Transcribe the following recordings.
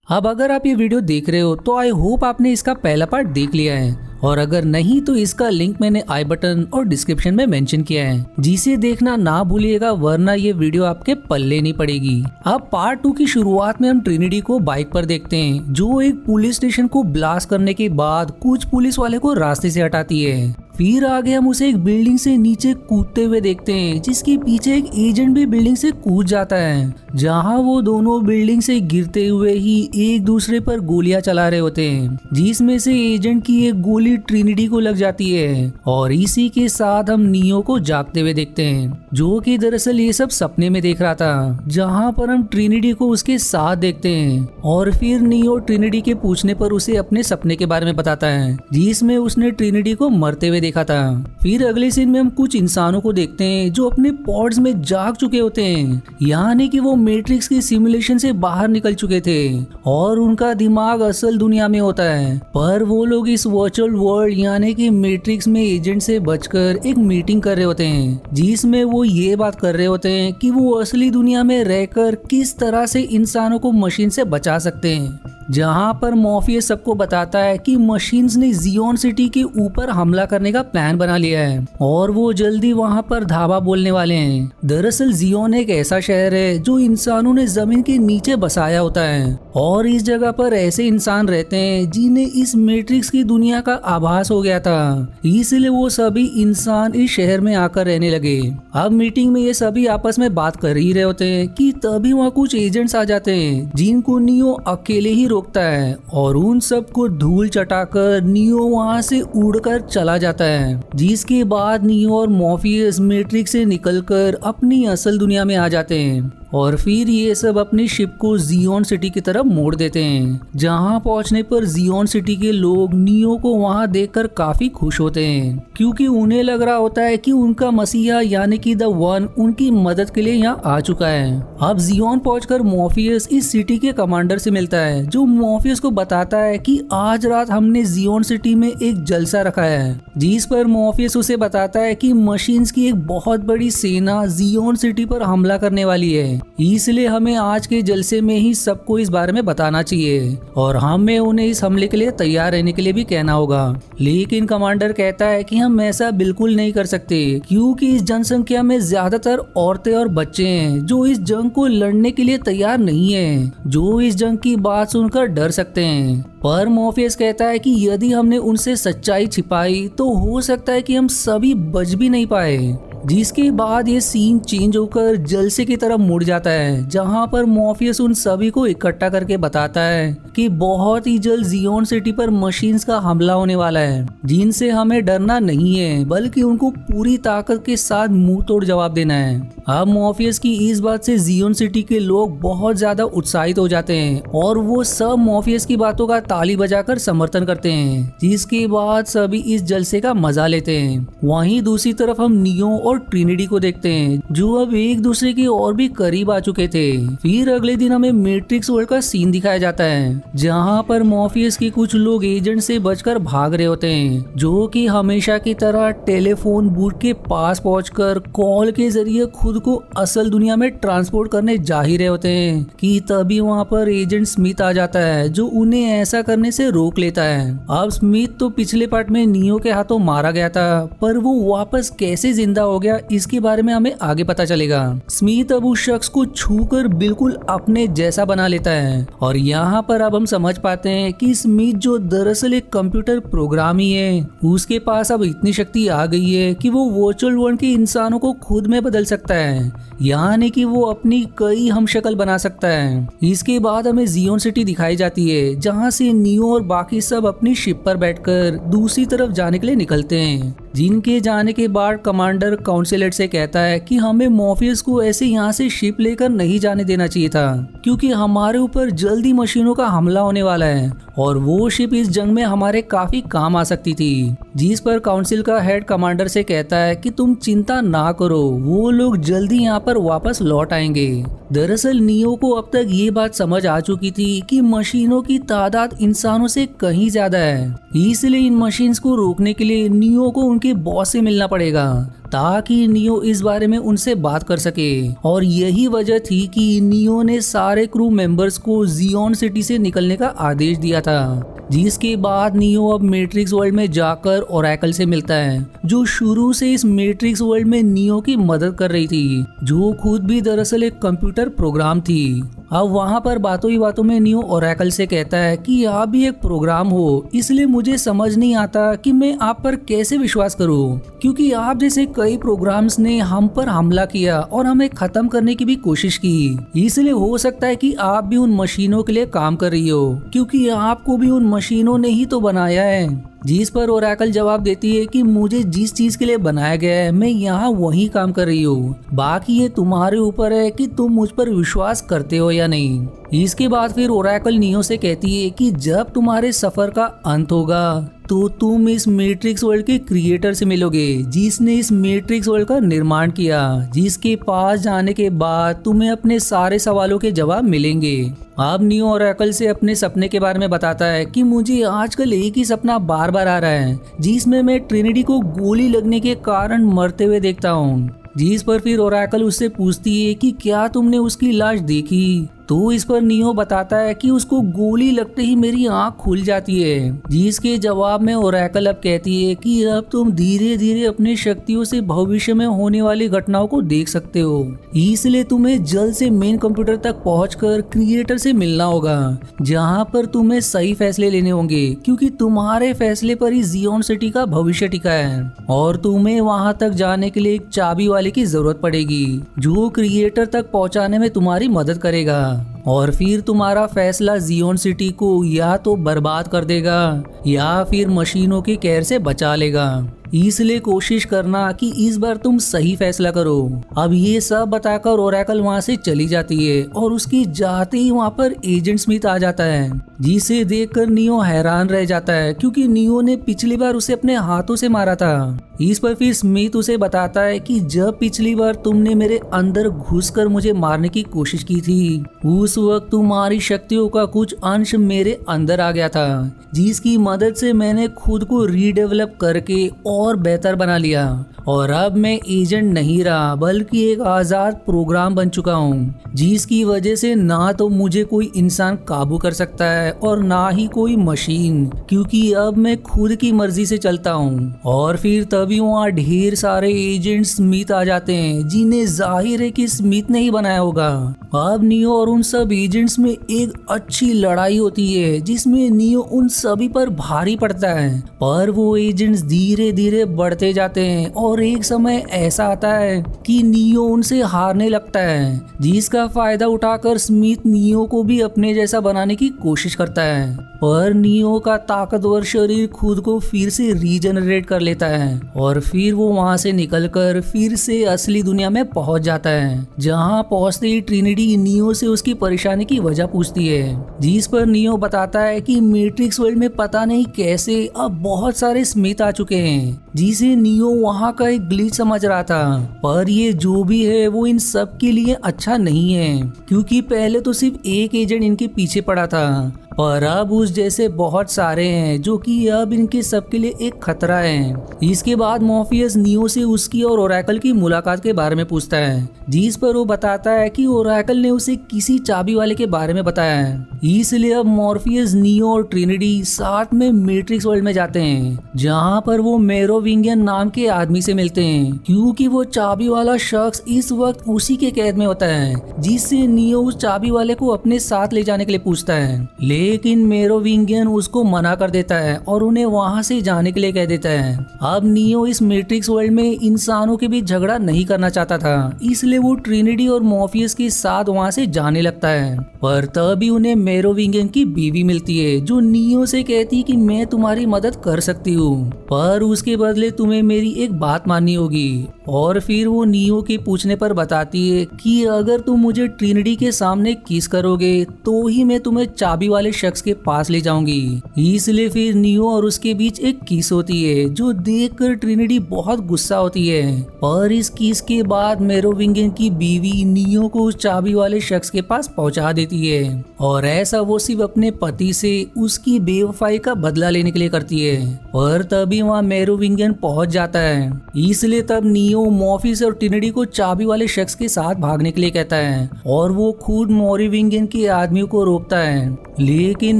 अब अगर आप ये वीडियो देख रहे हो तो आई होप आपने इसका पहला पार्ट देख लिया है, और अगर नहीं तो इसका लिंक मैंने आई बटन और डिस्क्रिप्शन में मेंशन किया है, जिसे देखना ना भूलिएगा, वरना ये वीडियो आपके पल्ले नहीं पड़ेगी। अब पार्ट 2 की शुरुआत में हम ट्रिनिटी को बाइक पर देखते हैं, जो एक पुलिस स्टेशन को ब्लास्ट करने के बाद कुछ पुलिस वाले को रास्ते से हटाती है। फिर आगे हम उसे एक बिल्डिंग से नीचे कूदते हुए देखते हैं, जिसके पीछे एक एजेंट भी बिल्डिंग से कूद जाता है, जहां वो दोनों बिल्डिंग से गिरते हुए ही एक दूसरे पर गोलियां चला रहे होते हैं, जिसमें से एजेंट की एक गोली ट्रिनिटी को लग जाती है। और इसी के साथ हम नियो को जागते हुए देखते हैं, जो कि दरअसल ये सब सपने में देख रहा था, जहां पर हम ट्रिनिटी को उसके साथ देखते हैं। और फिर नियो ट्रिनिटी के पूछने पर उसे अपने सपने के बारे में बताता है, जिसमें उसने ट्रिनिटी को मरते हुए देखा था। फिर अगले सीन में हम कुछ इंसानों को देखते हैं जो अपने पॉड्स में जाग चुके होते हैं, यानी कि वो मैट्रिक्स की सिमुलेशन से बाहर निकल चुके थे और उनका दिमाग असल दुनिया में होता है। पर वो लोग इस वर्चुअल वर्ल्ड यानी कि मैट्रिक्स में एजेंट से बचकर एक मीटिंग कर रहे होते हैं, जिसमें वो ये बात कर रहे होते हैं कि वो असली दुनिया में रहकर किस तरह से इंसानों को मशीन से बचा सकते हैं। जहां पर मॉर्फियस सबको बताता है कि मशीन्स ने जियोन सिटी के ऊपर हमला करने का प्लान बना लिया है और वो जल्दी वहां पर धावा बोलने वाले हैं। दरअसल जियोन एक ऐसा शहर है जो इंसानों ने जमीन के नीचे बसाया होता है, और इस जगह पर ऐसे इंसान रहते हैं जिन्हें इस मैट्रिक्स की दुनिया का आभास हो गया था, इसलिए वो सभी इंसान इस शहर में आकर रहने लगे। अब मीटिंग में ये सभी आपस में बात कर ही रहे होते हैं कि तभी वहाँ कुछ एजेंट्स आ जाते हैं, जिनको नियो अकेले ही रोकता है और उन सबको धूल चटाकर नियो वहां से उड़कर चला जाता है। जिसके बाद नियो और मॉर्फियस मैट्रिक्स से निकलकर अपनी असल दुनिया में आ जाते हैं, और फिर ये सब अपनी शिप को जियोन सिटी की तरफ मोड़ देते हैं। जहां पहुंचने पर जियोन सिटी के लोग नियो को वहां देखकर काफी खुश होते हैं, क्योंकि उन्हें लग रहा होता है कि उनका मसीहा यानी कि द वन उनकी मदद के लिए यहाँ आ चुका है। अब जियोन पहुंचकर मॉर्फियस इस सिटी के कमांडर से मिलता है, जो मॉर्फियस को बताता है कि आज रात हमने जियोन सिटी में एक जलसा रखा है, जिस पर मॉर्फियस उसे बताता है कि मशीन्स की एक बहुत बड़ी सेना जियोन सिटी पर हमला करने वाली है, इसलिए हमें आज के जलसे में ही सबको इस बारे में बताना चाहिए और हमें उन्हें इस हमले के लिए तैयार रहने के लिए भी कहना होगा। लेकिन कमांडर कहता है कि हम ऐसा बिल्कुल नहीं कर सकते, क्योंकि इस जनसंख्या में ज्यादातर औरतें और बच्चे हैं जो इस जंग को लड़ने के लिए तैयार नहीं है, जो इस जंग की बात सुनकर डर सकते हैं। पर मॉर्फियस कहता है कि यदि हमने उनसे सच्चाई छिपाई तो हो सकता है कि हम सभी बच भी नहीं पाए। जिसके बाद ये सीन चेंज होकर जलसे की तरफ मुड़ जाता है, जहां पर मॉर्फियस उन सभी को इकट्ठा करके बताता है कि बहुत ही जल्द जियोन सिटी पर मशीन्स का हमला होने वाला है, जिनसे हमें डरना नहीं है, बल्कि उनको पूरी ताकत के साथ मुंह तोड़ जवाब देना है। अब मॉर्फियस की इस बात से जियोन सिटी के लोग बहुत ज्यादा उत्साहित हो जाते हैं और वो सब मॉर्फियस की बातों का ताली बजाकर समर्थन करते हैं, जिसके बाद सभी इस जलसे का मजा लेते हैं। वहीं दूसरी तरफ हम नियो और ट्रिनिटी को देखते हैं, जो अब एक दूसरे के और भी करीब आ चुके थे। फिर अगले दिन हमें मैट्रिक्स वर्ल्ड का सीन दिखाया जाता है, जहां पर मॉर्फियस के कुछ लोग एजेंट से बचकर भाग रहे होते हैं, जो कि हमेशा की तरह टेलीफोन बूथ के पास पहुंचकर कॉल के जरिए खुद को असल दुनिया में ट्रांसपोर्ट करने जा ही रहे होते हैं कि तभी वहां पर एजेंट स्मिथ आ जाता है, जो उन्हें ऐसा करने से रोक लेता है। अब स्मिथ तो पिछले पार्ट में नियो के हाथों मारा गया था, पर वो वापस कैसे जिंदा हो गया इसके बारे में हमें आगे पता चलेगा। स्मिथ अब उस शख्स को छूकर बिल्कुल अपने जैसा बना लेता है, और यहाँ पर अब हम समझ पाते हैं कि स्मिथ जो दरअसल एक कंप्यूटर प्रोग्राम ही है, उसके पास अब इतनी शक्ति आ गई है कि वो वर्चुअल वर्ल्ड के इंसानों को खुद में बदल सकता है, यानी कि वो अपनी कई हमशक्ल बना सकता है। इसके बाद हमें जियोन सिटी दिखाई जाती है, जहाँ से नियो और बाकी सब अपनी शिप पर बैठकर दूसरी तरफ जाने के लिए निकलते हैं, जिनके जाने के बाद कमांडर काउंसिलेट से कहता है कि हमें मॉर्फियस को ऐसे यहाँ से शिप लेकर नहीं जाने देना चाहिए था, क्योंकि हमारे ऊपर जल्दी मशीनों का हमला होने वाला है और वो शिप इस जंग में हमारे काफी काम आ सकती थी। जिस पर काउंसिल का हेड कमांडर से कहता है कि तुम चिंता ना करो, वो लोग जल्दी यहाँ पर वापस लौट आएंगे। दरअसल नियो को अब तक ये बात समझ आ चुकी थी कि मशीनों की तादाद इंसानों से कहीं ज्यादा है, इसलिए इन मशीन्स को रोकने के लिए नियो को उनके बॉस से मिलना पड़ेगा, ताकि नियो इस बारे में उनसे बात कर सके। और यही वजह थी कि नियो ने सारे क्रू मेंबर्स को जियोन सिटी से निकलने का आदेश दिया था, जिसके बाद नियो अब मैट्रिक्स वर्ल्ड में जाकर ओरेकल से मिलता है, जो शुरू से इस मैट्रिक्स वर्ल्ड में नियो की मदद कर रही थी, जो खुद भी दरअसल एक कंप्यूटर प्रोग्राम थी। अब वहाँ पर बातों ही बातों में नियो ओरेकल से कहता है कि आप भी एक प्रोग्राम हो, इसलिए मुझे समझ नहीं आता कि मैं आप पर कैसे विश्वास करूं, क्योंकि आप जैसे कई प्रोग्राम्स ने हम पर हमला किया और हमें खत्म करने की भी कोशिश की। इसलिए हो सकता है कि आप भी उन मशीनों के लिए काम कर रही हो, क्योंकि आपको भी उन मशीनों ने ही तो बनाया है। जिस पर ओरेकल जवाब देती है कि मुझे जिस चीज के लिए बनाया गया है मैं यहाँ वही काम कर रही हूँ, बाकी ये तुम्हारे ऊपर है कि तुम मुझ पर विश्वास करते हो या नहीं। इसके बाद फिर ओरेकल नियो से कहती है कि जब तुम्हारे सफर का अंत होगा तो तुम इस मैट्रिक्स वर्ल्ड के क्रिएटर से मिलोगे, जिसने इस मैट्रिक्स वर्ल्ड का निर्माण किया, जिसके पास जाने के बाद तुम्हें अपने सारे सवालों के जवाब मिलेंगे। अब नियो ओरेकल से अपने सपने के बारे में बताता है कि मुझे आजकल एक ही सपना बार बार आ रहा है, जिसमें मैं ट्रिनिटी को गोली लगने के कारण मरते हुए देखता हूँ। जिस पर फिर ओरेकल उससे पूछती है कि क्या तुमने उसकी लाश देखी, तो इस पर नियो बताता है कि उसको गोली लगते ही मेरी आंख खुल जाती है। जिसके जवाब में ओरेकल अब कहती है कि अब तुम धीरे धीरे अपनी शक्तियों से भविष्य में होने वाली घटनाओं को देख सकते हो, इसलिए तुम्हें जल्द से मेन कंप्यूटर तक पहुंचकर क्रिएटर से मिलना होगा, जहां पर तुम्हें सही फैसले लेने होंगे, क्योंकि तुम्हारे फैसले पर ही जियोन सिटी का भविष्य टिका है। और तुम्हें वहां तक जाने के लिए एक चाबी वाले की जरूरत पड़ेगी, जो क्रिएटर तक पहुंचाने में तुम्हारी मदद करेगा। और फिर तुम्हारा फैसला जियोन सिटी को या तो बर्बाद कर देगा या फिर मशीनों के कहर से बचा लेगा, इसलिए कोशिश करना कि इस बार तुम सही फैसला करो। अब ये सब बताकर ओरेकल वहाँ से चली जाती है और उसकी जाते ही वहाँ पर एजेंट स्मिथ आ जाता है, जिसे देखकर नियो हैरान रह जाता है, क्योंकि नियो ने पिछली बार उसे अपने हाथों से मारा था। इस पर फिर स्मिथ उसे बताता है कि जब पिछली बार तुमने मेरे अंदर घुसकर मुझे मारने की कोशिश की थी, उस वक्त तुम्हारी शक्तियों का कुछ अंश मेरे अंदर आ गया था, जिसकी मदद से मैंने खुद को रीडेवलप करके और बेहतर बना लिया। और अब मैं एजेंट नहीं रहा, बल्कि एक आजाद प्रोग्राम बन चुका हूँ, जिसकी वजह से ना तो मुझे कोई इंसान काबू कर सकता है और ना ही कोई मशीन, क्योंकि अब मैं खुद की मर्जी से चलता हूँ। और फिर तभी वहाँ ढेर सारे एजेंट स्मिथ आ जाते हैं, जिन्हें जाहिर है कि स्मिथ ने ही बनाया होगा। अब नियो और उन सब एजेंट्स में एक अच्छी लड़ाई होती है, जिसमें नियो उन सभी पर भारी पड़ता है, पर वो एजेंट्स धीरे धीरे बढ़ते जाते हैं और एक समय ऐसा आता है कि नियो उनसे हारने लगता है, जिसका फायदा उठाकर स्मिथ नियो को भी अपने जैसा बनाने की कोशिश करता है। पर नियो का ताकतवर शरीर खुद को फिर से रीजनरेट कर लेता है और फिर वो वहां से निकलकर फिर से असली दुनिया में पहुंच जाता है, जहां पहुंचते ही ट्रिनिटी नियो से उसकी परेशानी की वजह पूछती है, जिस पर नियो बताता है कि मैट्रिक्स वर्ल्ड में पता नहीं कैसे अब बहुत सारे स्मिथ आ चुके हैं, जिसे नियो वहां का एक ग्लिच समझ रहा था। पर ये जो भी है वो इन सब के लिए अच्छा नहीं है, क्योंकि पहले तो सिर्फ एक एजेंट इनके पीछे पड़ा था, पर अब उस जैसे बहुत सारे हैं जो कि अब इनके सबके लिए एक खतरा है। इसके बाद मॉर्फियस नियो से उसकी और ओरेकल की मुलाकात के बारे में पूछता है, जिस पर वो बताता है कि ओरेकल ने उसे किसी चाबी वाले के बारे में बताया है, इसलिए अब मॉर्फियस नियो और ट्रिनिटी साथ में मैट्रिक्स वर्ल्ड में जाते हैं, जहाँ पर वो मेरोविंगियन नाम के आदमी से मिलते हैं, क्योंकि वो चाबी वाला शख्स इस वक्त उसी के कैद में होता है, जिससे नियो उस चाबी वाले को अपने साथ ले जाने के लिए पूछता है। लेकिन मेरोविंगियन उसको मना कर देता है और उन्हें वहां से जाने के लिए कह देता है। अब नियो इस मैट्रिक्स वर्ल्ड में इंसानों के बीच झगड़ा नहीं करना चाहता था, इसलिए वो ट्रिनिटी और मॉर्फियस के साथ वहां से जाने लगता है। पर तभी उन्हें मेरोविंगियन की बीवी मिलती है, जो नियो से कहती है कि मैं तुम्हारी मदद कर सकती हूँ, पर उसके बदले तुम्हें मेरी एक बात माननी होगी। और फिर वो नियो के पूछने पर बताती है कि अगर तुम मुझे ट्रिनिटी के सामने किस करोगे तो ही मैं तुम्हें चाबी वाले शख्स के पास ले जाऊंगी। इसलिए फिर नियो और उसके बीच एक किस होती है, जो देखकर ट्रिनिटी बहुत गुस्सा होती है। पर इस किस के बाद मेरोविंगियन की बीवी नियो को उस चाबी वाले शख्स के पास पहुंचा देती है, और ऐसा वो सिर्फ अपने पति से उसकी बेवफाई का बदला लेने के लिए करती है। पर तभी वहाँ मेरोविंगियन पहुंच जाता है, इसलिए तब नियो नियो मॉर्फियस और ट्रिनिटी को चाबी वाले शख्स के साथ भागने के लिए कहता है और वो खुद मेरोविंगियन के आदमियों को रोकता है। लेकिन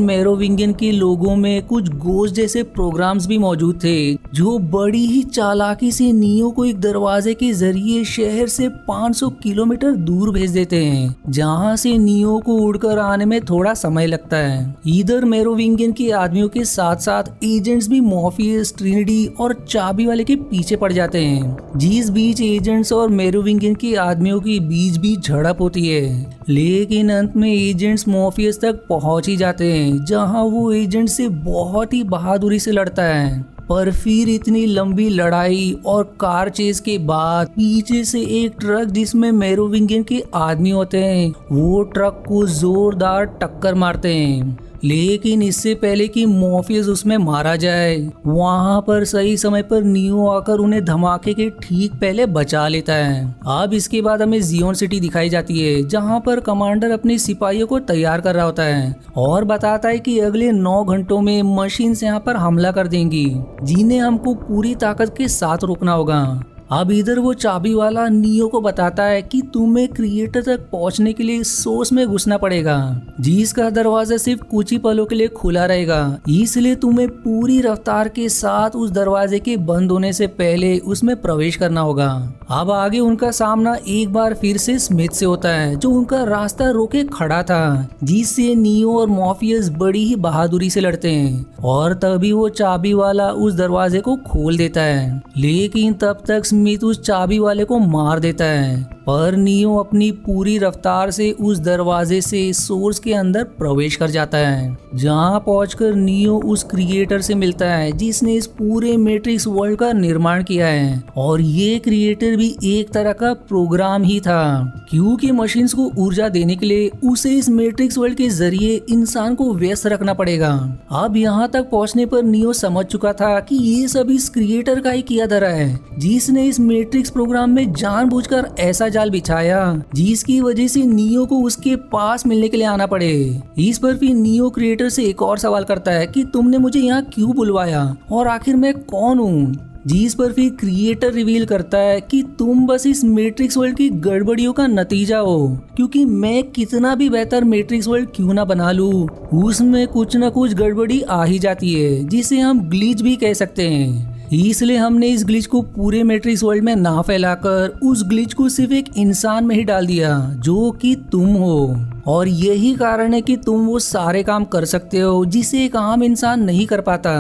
मेरोविंगियन के लोगों में कुछ गोस्ट जैसे प्रोग्राम्स भी मौजूद थे जो बड़ी ही चालाकी से नियो को एक दरवाजे के जरिए शहर से 500 किलोमीटर दूर भेज देते हैं, जहां से नियो को उड़कर आने में थोड़ा समय लगता है। इधर मेरोविंगियन के आदमियों के साथ साथ एजेंट्स भी मॉर्फियस, ट्रिनिटी और चाबी वाले के पीछे पड़ जाते हैं, जिस बीच एजेंट्स और मेरोविंगियन के आदमियों के बीच भी झड़प होती है। लेकिन अंत में एजेंट्स मॉर्फियस तक पहुंच ही जाते हैं, जहां वो एजेंट से बहुत ही बहादुरी से लड़ता है। पर फिर इतनी लंबी लड़ाई और कार चेज के बाद पीछे से एक ट्रक जिसमें मेरोविंगियन के आदमी होते हैं वो ट्रक को जोरदार टक्कर मारते हैं। लेकिन इससे पहले कि मॉर्फियस उसमें मारा जाए, वहां पर सही समय पर नियो आकर उन्हें धमाके के ठीक पहले बचा लेता है। अब इसके बाद हमें जियोन सिटी दिखाई जाती है, जहां पर कमांडर अपने सिपाहियों को तैयार कर रहा होता है और बताता है कि अगले 9 घंटों में मशीन्स यहाँ पर हमला कर देंगी, जिन्हें हमको पूरी ताकत के साथ रोकना होगा। अब इधर वो चाबी वाला नियो को बताता है कि तुम्हें क्रिएटर तक पहुंचने के लिए सोर्स में घुसना पड़ेगा, जिसका दरवाजा सिर्फ कुछ ही पलों के लिए खुला रहेगा, इसलिए तुम्हें पूरी रफ्तार के साथ उस दरवाजे के बंद होने से पहले उसमें प्रवेश करना होगा। अब आगे उनका सामना एक बार फिर से स्मिथ से होता है, जो उनका रास्ता रोके खड़ा था, जिससे नियो और मॉर्फियस बड़ी ही बहादुरी से लड़ते हैं और तभी वो चाबी वाला उस दरवाजे को खोल देता है। लेकिन तब तक स्मिथ उस चाबी वाले को मार देता है, पर नियो अपनी पूरी रफ्तार से उस दरवाजे से सोर्स के अंदर प्रवेश कर जाता है, जहां पहुंचकर नियो उस क्रिएटर से मिलता है जिसने इस पूरे मैट्रिक्स वर्ल्ड का निर्माण किया है। और ये क्रिएटर भी एक तरह का प्रोग्राम ही था, क्योंकि मशीन्स को ऊर्जा देने के लिए उसे इस मैट्रिक्स वर्ल्ड के जरिए इंसान को व्यस्त रखना पड़ेगा। अब यहाँ तक पहुँचने पर नियो समझ चुका था कि ये सब इस क्रिएटर का ही किया धरा है, जिसने इस मैट्रिक्स प्रोग्राम में जानबूझकर ऐसा जाल बिछाया जिसकी वजह से नियो को उसके पास मिलने के लिए आना पड़े। इस पर फिर नियो क्रिएटर से एक और सवाल करता है कि तुमने मुझे यहाँ क्यों बुलवाया और आखिर मैं कौन हूँ, जिस पर फिर क्रिएटर रिवील करता है कि तुम बस इस मैट्रिक्स वर्ल्ड की गड़बड़ियों का नतीजा हो, क्योंकि मैं कितना भी बेहतर मैट्रिक्स वर्ल्ड क्यों ना बना लूं, उसमें कुछ न कुछ गड़बड़ी आ ही जाती है, जिसे हम ग्लिच भी कह सकते हैं। इसलिए हमने इस ग्लिच को पूरे मैट्रिक्स वर्ल्ड में ना फैलाकर उस ग्लिच को सिर्फ एक इंसान में ही डाल दिया, जो कि तुम हो। और यही कारण है कि तुम वो सारे काम कर सकते हो जिसे एक आम इंसान नहीं कर पाता,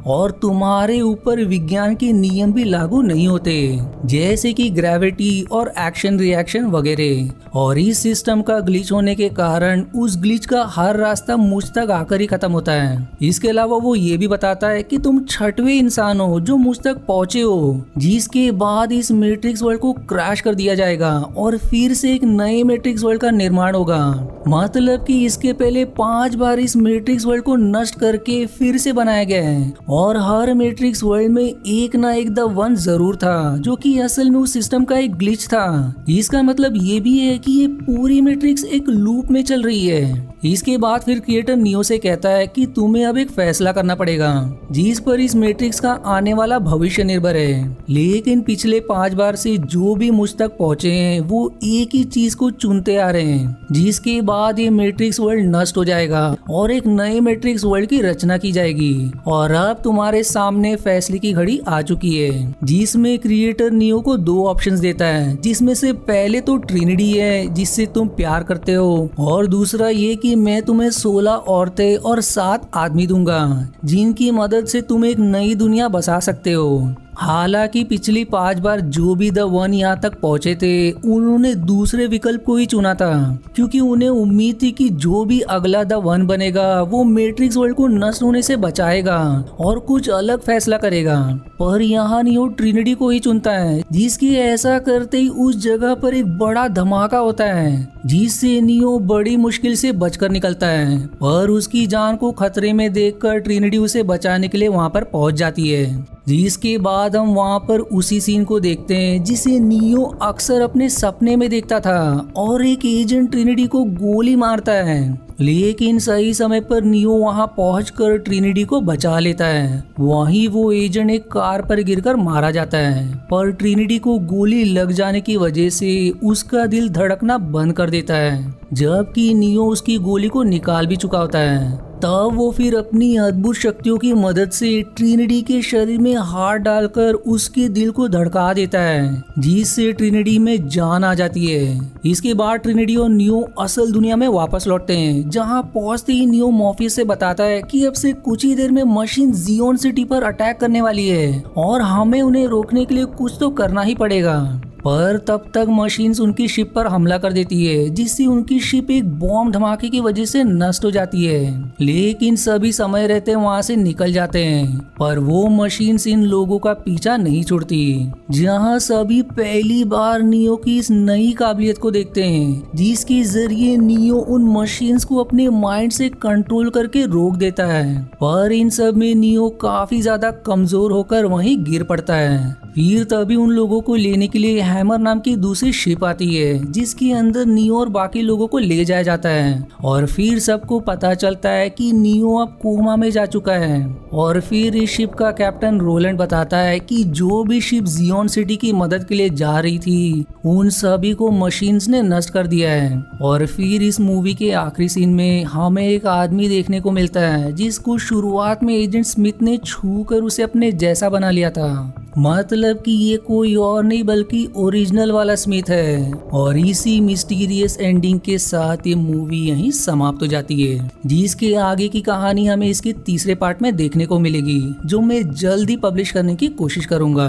और तुम्हारे ऊपर विज्ञान के नियम भी लागू नहीं होते, जैसे कि ग्रेविटी और एक्शन रिएक्शन वगैरह। और इस सिस्टम का ग्लिच होने के कारण उस ग्लिच का हर रास्ता मुझ तक आकर ही खत्म होता है। इसके अलावा वो ये भी बताता है कि तुम 6वें इंसान हो जो मुझ तक पहुंचे हो, जिसके बाद इस मैट्रिक्स वर्ल्ड को क्रैश कर दिया जाएगा और फिर से एक नए मैट्रिक्स वर्ल्ड का निर्माण होगा। मतलब कि इसके पहले 5 बार इस मैट्रिक्स वर्ल्ड को नष्ट करके फिर से बनाया गया है, और हर मैट्रिक्स वर्ल्ड में एक ना एक द वन जरूर था, जो कि असल में उस सिस्टम का एक ग्लिच था। इसका मतलब ये भी है कि ये पूरी मैट्रिक्स एक लूप में चल रही है। इसके बाद फिर क्रिएटर नियो से कहता है कि तुम्हें अब एक फैसला करना पड़ेगा, जिस पर इस मैट्रिक्स का आने वाला भविष्य निर्भर है। लेकिन पिछले 5 बार से जो भी मुझ तक पहुंचे हैं वो एक ही चीज को चुनते आ रहे हैं, जिसके बाद ये मैट्रिक्स वर्ल्ड नष्ट हो जाएगा और एक नए मैट्रिक्स वर्ल्ड की रचना की जाएगी। और अब तुम्हारे सामने फैसले की घड़ी आ चुकी है, जिसमें क्रिएटर नियो को 2 ऑप्शंस देता है, जिसमें से पहले तो ट्रिनिटी है जिससे तुम प्यार करते हो, और दूसरा ये कि मैं तुम्हें 16 औरतें और 7 आदमी दूंगा, जिनकी मदद से तुम एक नई दुनिया बसा सकते हो। हालांकि पिछली 5 बार जो भी द वन यहाँ तक पहुंचे थे उन्होंने दूसरे विकल्प को ही चुना था, क्योंकि उन्हें उम्मीद थी कि जो भी अगला द वन बनेगा वो मैट्रिक्स वर्ल्ड को नष्ट होने से बचाएगा और कुछ अलग फैसला करेगा। पर यहाँ नियो ट्रिनिटी को ही चुनता है, जिसकी ऐसा करते ही उस जगह पर एक बड़ा धमाका होता है, जिससे नियो बड़ी मुश्किल से बचकर निकलता है। पर उसकी जान को खतरे में देखकर ट्रिनिटी उसे बचाने के लिए वहाँ पर पहुँच जाती है। जिसके बाद हम वहाँ पर उसी सीन को देखते हैं जिसे नियो अक्सर अपने सपने में देखता था, और एक एजेंट ट्रिनिटी को गोली मारता है। लेकिन सही समय पर नियो वहां पहुंचकर ट्रिनिटी को बचा लेता है। वहीं वो एजेंट एक कार पर गिरकर मारा जाता है, पर ट्रिनिटी को गोली लग जाने की वजह से उसका दिल धड़कना बंद कर देता है, जबकि नियो उसकी गोली को निकाल भी चुका होता है। तब वो फिर अपनी अद्भुत शक्तियों की मदद से ट्रिनिटी के शरीर में हाथ डालकर उसके दिल को धड़का देता है, जिससे ट्रिनिटी में जान आ जाती है। इसके बाद ट्रिनिटी और नियो असल दुनिया में वापस लौटते हैं, जहां पहुंचते ही नियो मॉर्फियस से बताता है कि अब से कुछ ही देर में मशीन जियोन सिटी पर अटैक करने वाली है और हमें उन्हें रोकने के लिए कुछ तो करना ही पड़ेगा। पर तब तक मशीन्स उनकी शिप पर हमला कर देती है, जिससे उनकी शिप एक बॉम्ब धमाके की वजह से नष्ट हो जाती है। लेकिन सभी समय रहते वहां से निकल जाते हैं, पर वो मशीन्स इन लोगों का पीछा नहीं छोड़ती। जहां सभी पहली बार नियो की इस नई काबिलियत को देखते हैं, जिसके जरिए नियो उन मशीन्स को अपने माइंड से कंट्रोल करके रोक देता है। पर इन सब में नियो काफी ज्यादा कमजोर होकर वहीं गिर पड़ता है। फिर तभी उन लोगों को लेने के लिए हैमर नाम की दूसरी शिप आती है, जिसके अंदर नियो और बाकी लोगों को ले जाया जाता है। और फिर सबको पता चलता है कि नियो अब कोमा में जा चुका है। और फिर इस शिप का कैप्टन रोलैंड बताता है कि जो भी शिप जियोन सिटी की मदद के लिए जा रही थी, उन सभी को मशीन्स ने नष्ट कर दिया है। और फिर इस मूवी के आखिरी सीन में हमें एक आदमी देखने को मिलता है, जिसको शुरुआत में एजेंट स्मिथ ने छू कर उसे अपने जैसा बना लिया था। मतलब कि ये कोई और नहीं बल्कि ओरिजिनल वाला स्मिथ है। और इसी मिस्टीरियस एंडिंग के साथ ये मूवी यहीं समाप्त हो जाती है, जिसके आगे की कहानी हमें इसके तीसरे पार्ट में देखने को मिलेगी, जो मैं जल्द ही पब्लिश करने की कोशिश करूंगा।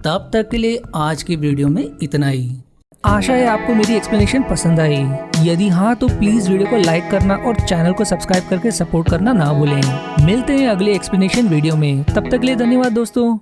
तब तक के लिए आज की वीडियो में इतना ही। आशा है आपको मेरी एक्सप्लेनेशन पसंद आई। यदि हाँ तो प्लीज वीडियो को लाइक करना और चैनल को सब्सक्राइब करके सपोर्ट करना ना भूलें। मिलते हैं अगले एक्सप्लेनेशन वीडियो में। तब तक के लिए धन्यवाद दोस्तों।